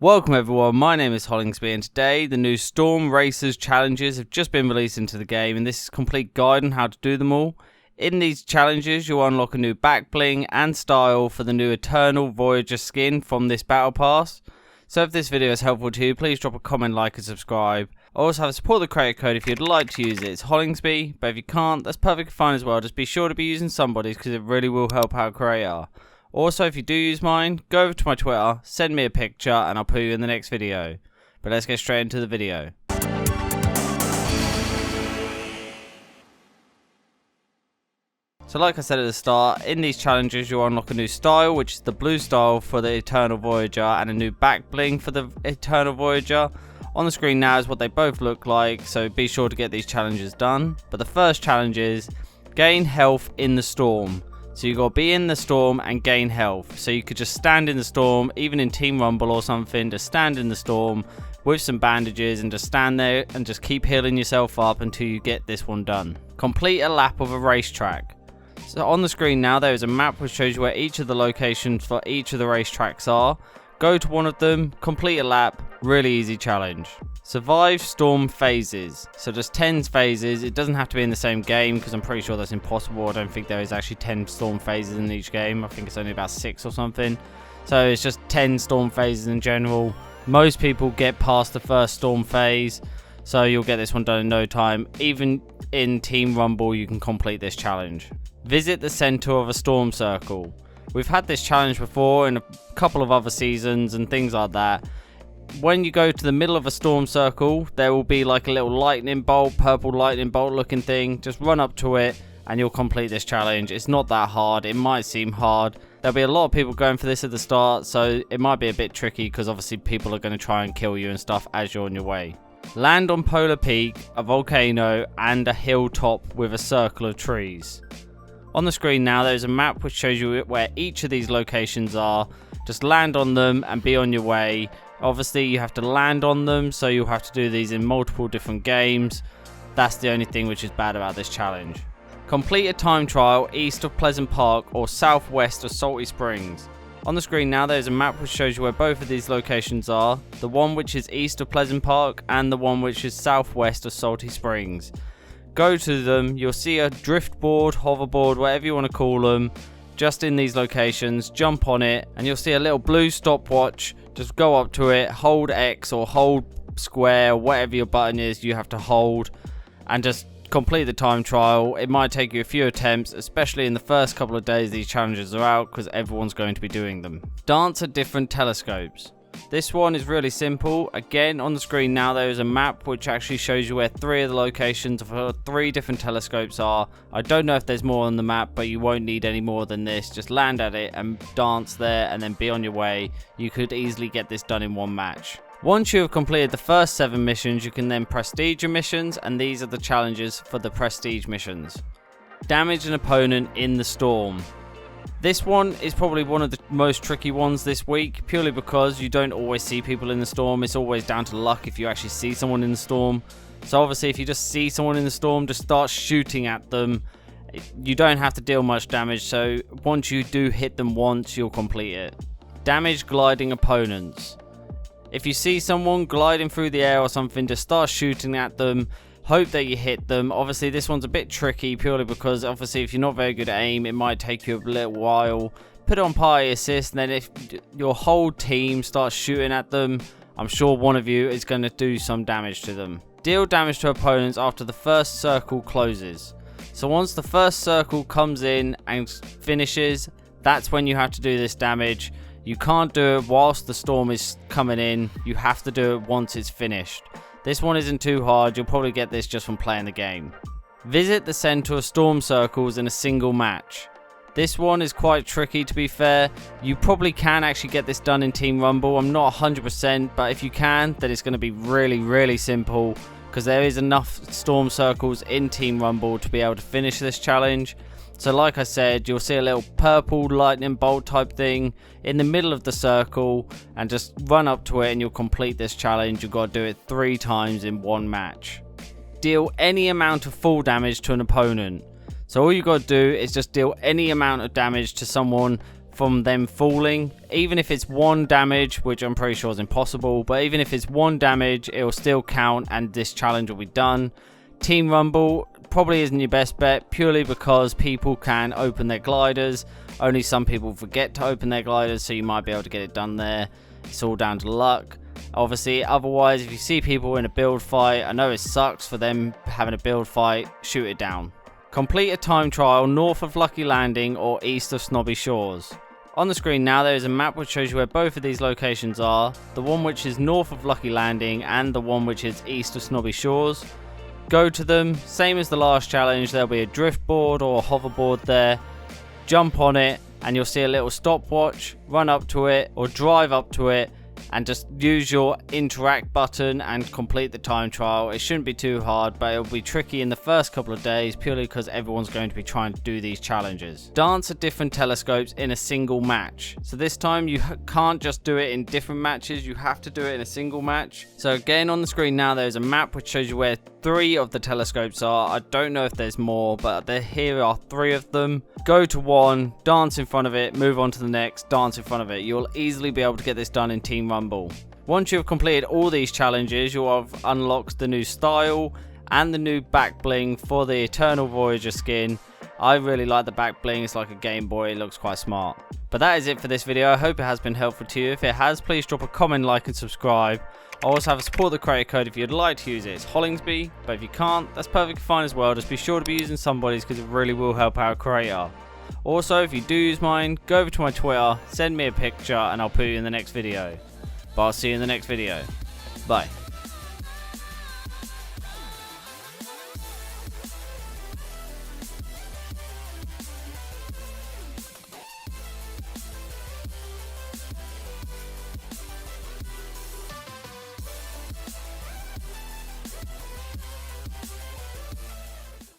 Welcome everyone, my name is Hollingsbee and today the new Storm Racers challenges have just been released into the game and this is a complete guide on how to do them all. In these challenges you'll unlock a new back bling and style for the new Eternal Voyager skin from this battle pass. So if this video is helpful to you, please drop a comment, like and subscribe. I also have a support the creator code if you'd like to use it. It's Hollingsbee, but if you can't, that's perfectly fine as well. Just be sure to be using somebody's because it really will help our creator. Also, if you do use mine, go over to my Twitter, send me a picture, and I'll put you in the next video. But let's get straight into the video. So like I said at the start, in these challenges you'll unlock a new style, which is the blue style for the Eternal Voyager, and a new back bling for the Eternal Voyager. On the screen now is what they both look like, so be sure to get these challenges done. But the first challenge is, gain health in the storm. So you gotta be in the storm and gain health. So you could just stand in the storm, even in Team Rumble or something, just stand in the storm with some bandages and just stand there and just keep healing yourself up until you get this one done. Complete a lap of a racetrack. So on the screen now there is a map which shows you where each of the locations for each of the racetracks are. Go to one of them, complete a lap, really easy challenge. Survive storm phases. So just 10 phases. It doesn't have to be in the same game because I'm pretty sure that's impossible. I don't think there is actually 10 storm phases in each game. I think it's only about 6 or something. So it's just 10 storm phases in general. Most people get past the first storm phase, so you'll get this one done in no time. Even in Team Rumble you can complete this challenge. Visit the center of a storm circle. We've had this challenge before in a couple of other seasons and things like that. When you go to the middle of a storm circle, there will be like a little lightning bolt, purple lightning bolt looking thing. Just run up to it and you'll complete this challenge. It's not that hard. It might seem hard. There'll be a lot of people going for this at the start, so it might be a bit tricky because obviously people are going to try and kill you and stuff as you're on your way. Land on Polar Peak, a volcano and a hilltop with a circle of trees. On the screen now there's a map which shows you where each of these locations are. Just land on them and be on your way. Obviously you have to land on them, so you'll have to do these in multiple different games. That's the only thing which is bad about this challenge. Complete a time trial east of Pleasant Park or southwest of Salty Springs. On the screen now there's a map which shows you where both of these locations are. The one which is east of Pleasant Park and the one which is southwest of Salty Springs. Go to them, you'll see a driftboard, hoverboard, whatever you want to call them, just in these locations. Jump on it and you'll see a little blue stopwatch. Just go up to it, hold X or hold square, whatever your button is you have to hold, and just complete the time trial. It might take you a few attempts, especially in the first couple of days these challenges are out because everyone's going to be doing them. Dance at different telescopes. This one is really simple. Again, on the screen now there is a map which actually shows you where 3 of the locations for 3 different telescopes are. I don't know if there's more on the map, but you won't need any more than this. Just land at it and dance there and then be on your way. You could easily get this done in one match. Once you have completed the first 7 missions, you can then prestige your missions, and these are the challenges for the prestige missions. Damage an opponent in the storm. This one is probably one of the most tricky ones this week, purely because you don't always see people in the storm. It's always down to luck if you actually see someone in the storm. So obviously if you just see someone in the storm, just start shooting at them. You don't have to deal much damage, so once you do hit them once, you'll complete it. Damage gliding opponents. If you see someone gliding through the air or something, just start shooting at them. Hope that you hit them. Obviously this one's a bit tricky purely because obviously if you're not very good at aim, it might take you a little while. Put it on party assist, and then if your whole team starts shooting at them, I'm sure one of you is going to do some damage to them. Deal damage to opponents after the first circle closes. So once the first circle comes in and finishes, that's when you have to do this damage. You can't do it whilst the storm is coming in. You have to do it once it's finished. This one isn't too hard, you'll probably get this just from playing the game. Visit the center of storm circles in a single match. This one is quite tricky, to be fair. You probably can actually get this done in Team Rumble. I'm not 100%, but if you can, then it's going to be really simple because there is enough storm circles in Team Rumble to be able to finish this challenge. So like I said, you'll see a little purple lightning bolt type thing in the middle of the circle, and just run up to it and you'll complete this challenge. You've got to do it 3 times in one match. Deal any amount of full damage to an opponent. So all you've got to do is just deal any amount of damage to someone from them falling. Even if it's 1 damage, which I'm pretty sure is impossible, but even if it's 1 damage, it will still count and this challenge will be done. Team Rumble probably isn't your best bet, purely because people can open their gliders. Only some people forget to open their gliders, so you might be able to get it done there. It's all down to luck. Obviously, otherwise, if you see people in a build fight, I know it sucks for them having a build fight, shoot it down. Complete a time trial north of Lucky Landing or east of Snobby Shores. On the screen now there is a map which shows you where both of these locations are, the one which is north of Lucky Landing and the one which is east of Snobby Shores. Go to them, same as the last challenge, there'll be a drift board or a hoverboard there. Jump on it and you'll see a little stopwatch, run up to it or drive up to it and just use your interact button and complete the time trial. It shouldn't be too hard, but it'll be tricky in the first couple of days purely because everyone's going to be trying to do these challenges. Dance at different telescopes in a single match. So this time you can't just do it in different matches, you have to do it in a single match. So again, on the screen now there's a map which shows you where 3 of the telescopes are. I don't know if there's more, but here are 3 of them. Go to one, dance in front of it, move on to the next, dance in front of it. You'll easily be able to get this done in Team Rumble. Once you've completed all these challenges, you'll have unlocked the new style and the new back bling for the Eternal Voyager skin. I really like the back bling, it's like a Game Boy, it looks quite smart. But that is it for this video. I hope it has been helpful to you. If it has, please drop a comment, like and subscribe. I also have a support the creator code if you'd like to use it. It's Hollingsbee, but if you can't, that's perfectly fine as well. Just be sure to be using somebody's because it really will help our creator. Also, if you do use mine, go over to my Twitter, send me a picture and I'll put you in the next video. But I'll see you in the next video. Bye.